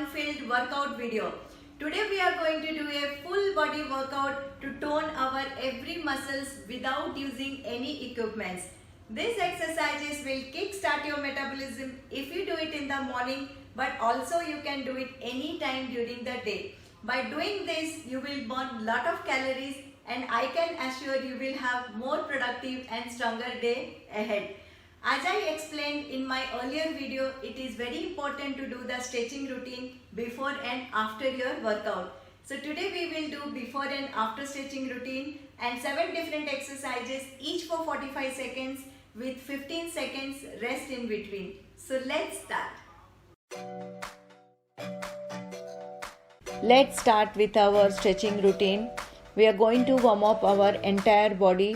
fun-filled workout video. Today we are going to do a full body workout to tone our every muscles without using any equipments. These exercises will kick-start your metabolism if you do it in the morning, but also you can do it any time during the day. By doing this, you will burn lot of calories and I can assure you will have more productive and stronger day ahead. As I explained in my earlier video, it is very important to do the stretching routine before and after your workout. So today we will do before and after stretching routine and 7 different exercises, each for 45 seconds with 15 seconds rest in between. So let's start. Let's start with our stretching routine. We are going to warm up our entire body.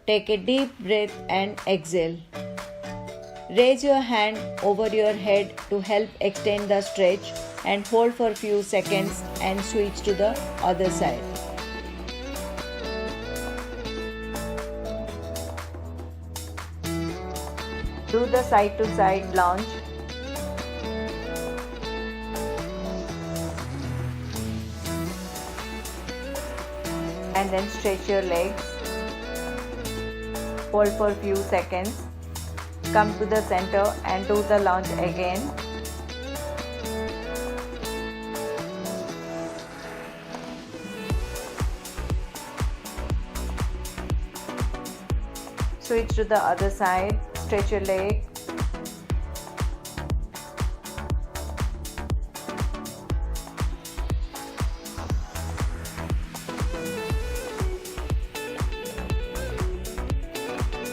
Take a deep breath and exhale. Raise your hand over your head to help extend the stretch and hold for a few seconds and switch to the other side. Do the side to side lunge. And then stretch your legs. Hold for a few seconds. Come to the center and do the lunge again. Switch to the other side. Stretch your leg.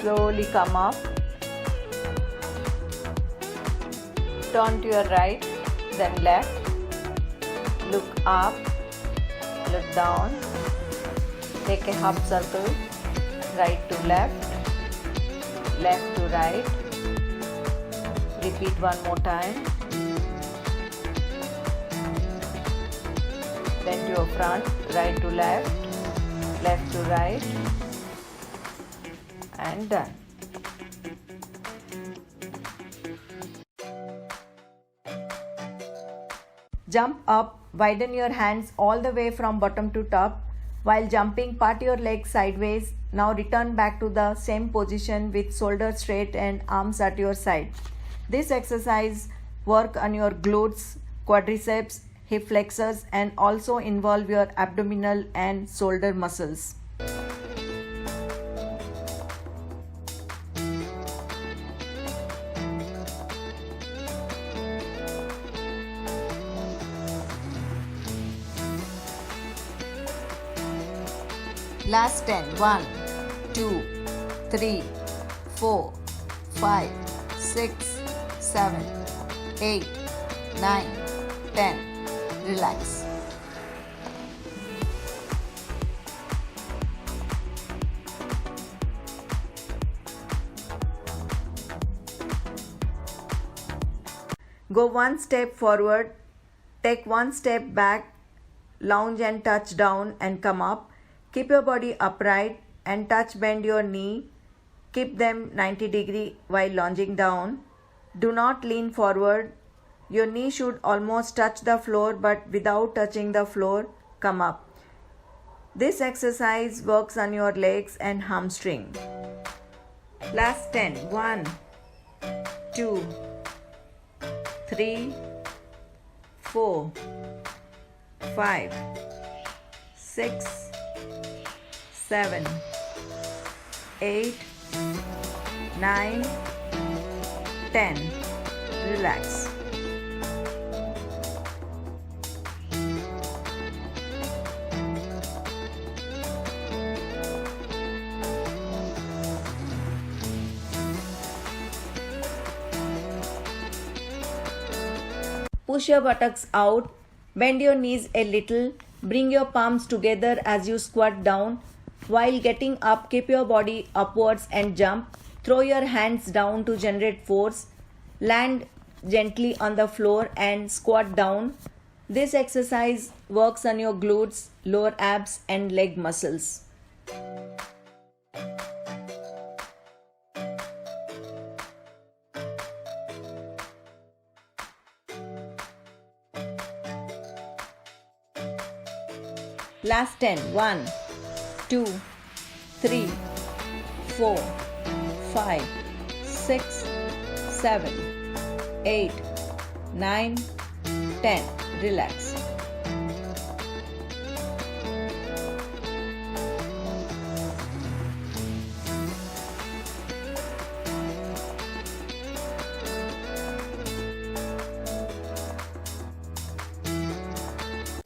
Slowly come up. Turn to your right, then left. Look up, look down. Take a half circle, right to left, left to right. Repeat one more time. Then to your front, right to left, left to right. And done. Jump up, widen your hands all the way from bottom to top. While jumping, part your legs sideways. Now return back to the same position with shoulders straight and arms at your side. This exercise work on your glutes, quadriceps, hip flexors and also involve your abdominal and shoulder muscles. Last 10. 1, 2, 3, 4, 5, 6, 7, 8, 9, 10. Relax. Go one step forward, take one step back, lounge and touch down and come up. Keep your body upright and bend your knee. Keep them 90 degrees while lunging down. Do not lean forward. Your knee should almost touch the floor but without touching the floor, come up. This exercise works on your legs and hamstring. Last 10. 1, 2, 3, 4, 5, 6, 7, 8, 9, 10. Relax. Push your buttocks out. Bend your knees a little. Bring your palms together as you squat down. While getting up, keep your body upwards and jump. Throw your hands down to generate force. Land gently on the floor and squat down. This exercise works on your glutes, lower abs and leg muscles. Last 10. 1, 2, 3, 4, 5, 6, 7, 8, 9, 10. Relax.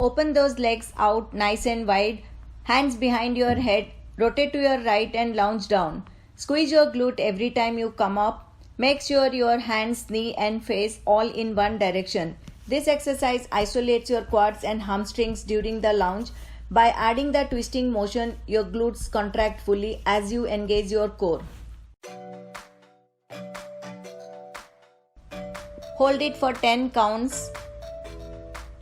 Open those legs out nice and wide, hands behind your head, rotate to your right and lounge down. Squeeze your glute every time you come up. Make sure your hands, knee and face all in one direction. This exercise isolates your quads and hamstrings during the lounge. By adding the twisting motion, your glutes contract fully as you engage your core. Hold it for 10 counts.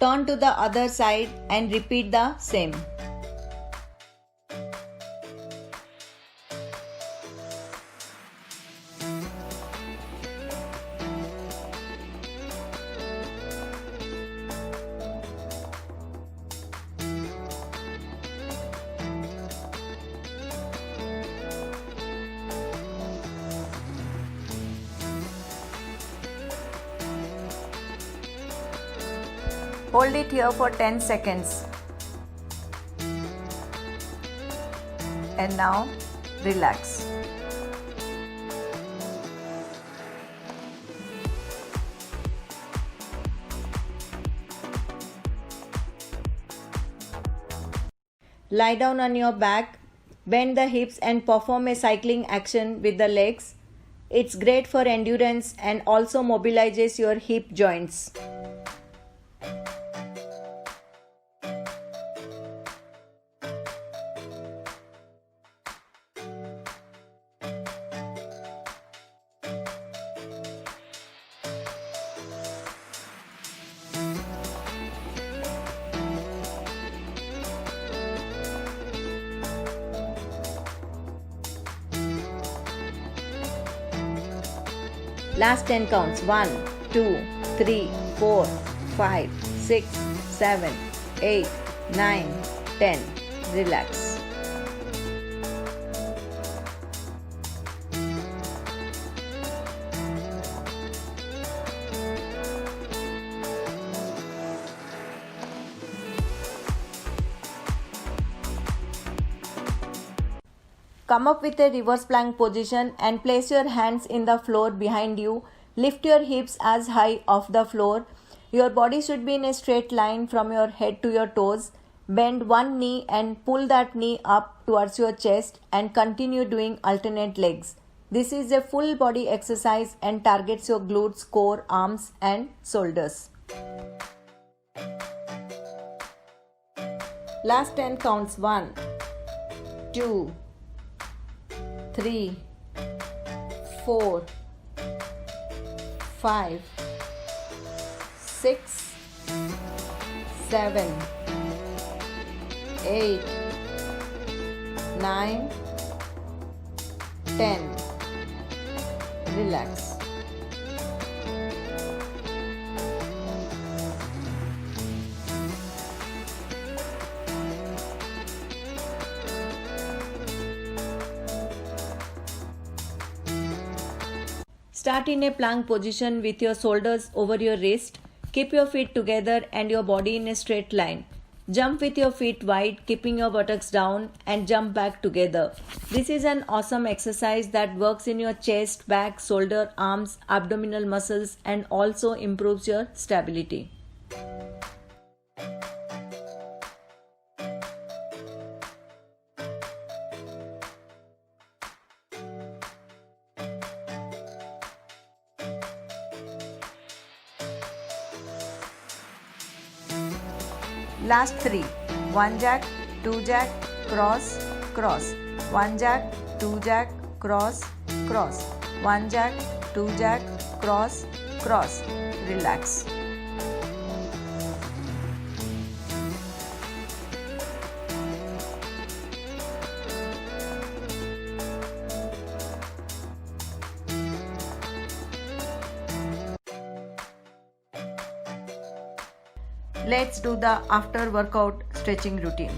Turn to the other side and repeat the same. Hold it here for 10 seconds. And now relax. Lie down on your back, bend the hips and perform a cycling action with the legs. It's great for endurance and also mobilizes your hip joints. Last 10 counts. 1, 2, 3, 4, 5, 6, 7, 8, 9, 10. Relax. Come up with a reverse plank position and place your hands in the floor behind you. Lift your hips as high off the floor. Your body should be in a straight line from your head to your toes. Bend one knee and pull that knee up towards your chest and continue doing alternate legs. This is a full body exercise and targets your glutes, core, arms and shoulders. Last 10 counts. 1, 2, 3, 4, 5, 6, 7, 8, 9, 10. Relax. Start in a plank position with your shoulders over your wrist. Keep your feet together and your body in a straight line. Jump with your feet wide, keeping your buttocks down and jump back together. This is an awesome exercise that works in your chest, back, shoulder, arms, abdominal muscles and also improves your stability. Last 3. 1 jack, 2 jack, cross, cross. 1 jack, 2 jack, cross, cross. 1 jack, 2 jack, cross, cross. Relax. Let's do the after workout stretching routine.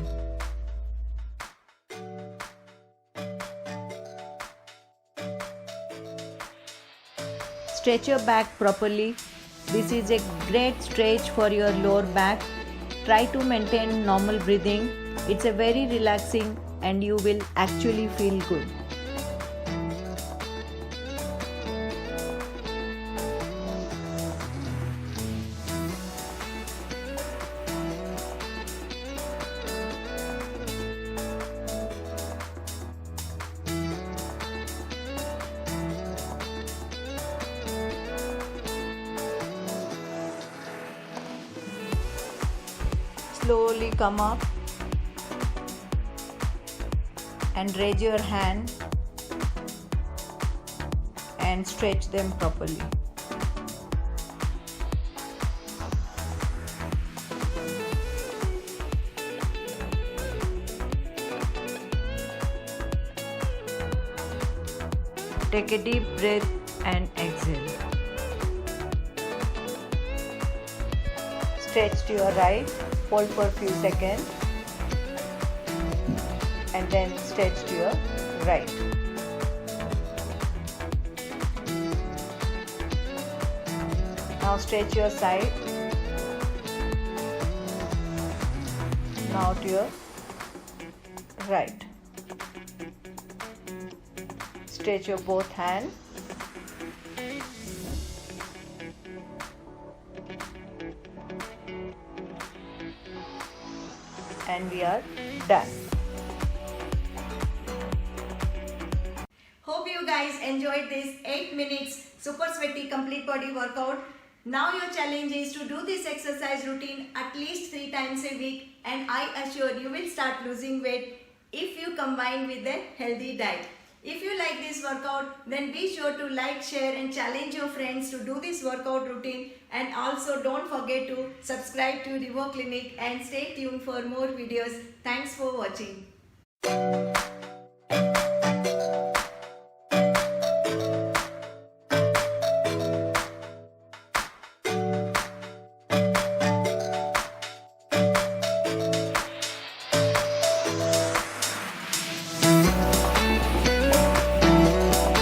stretch your back properly. This is a great stretch for your lower back. Try to maintain normal breathing. It's a very relaxing and you will actually feel good. Slowly come up and raise your hand and stretch them properly. Take a deep breath and exhale. Stretch to your right. Hold for a few seconds and then stretch to your right. Now stretch your side. Now to your right. Stretch your both hands. And we are done. Hope you guys enjoyed this 8 minutes super sweaty complete body workout. Now your challenge is to do this exercise routine at least 3 times a week, and I assure you will start losing weight if you combine with a healthy diet. If you like this workout, then be sure to like, share and challenge your friends to do this workout routine, and also don't forget to subscribe to Revo Clinic and stay tuned for more videos. Thanks for watching.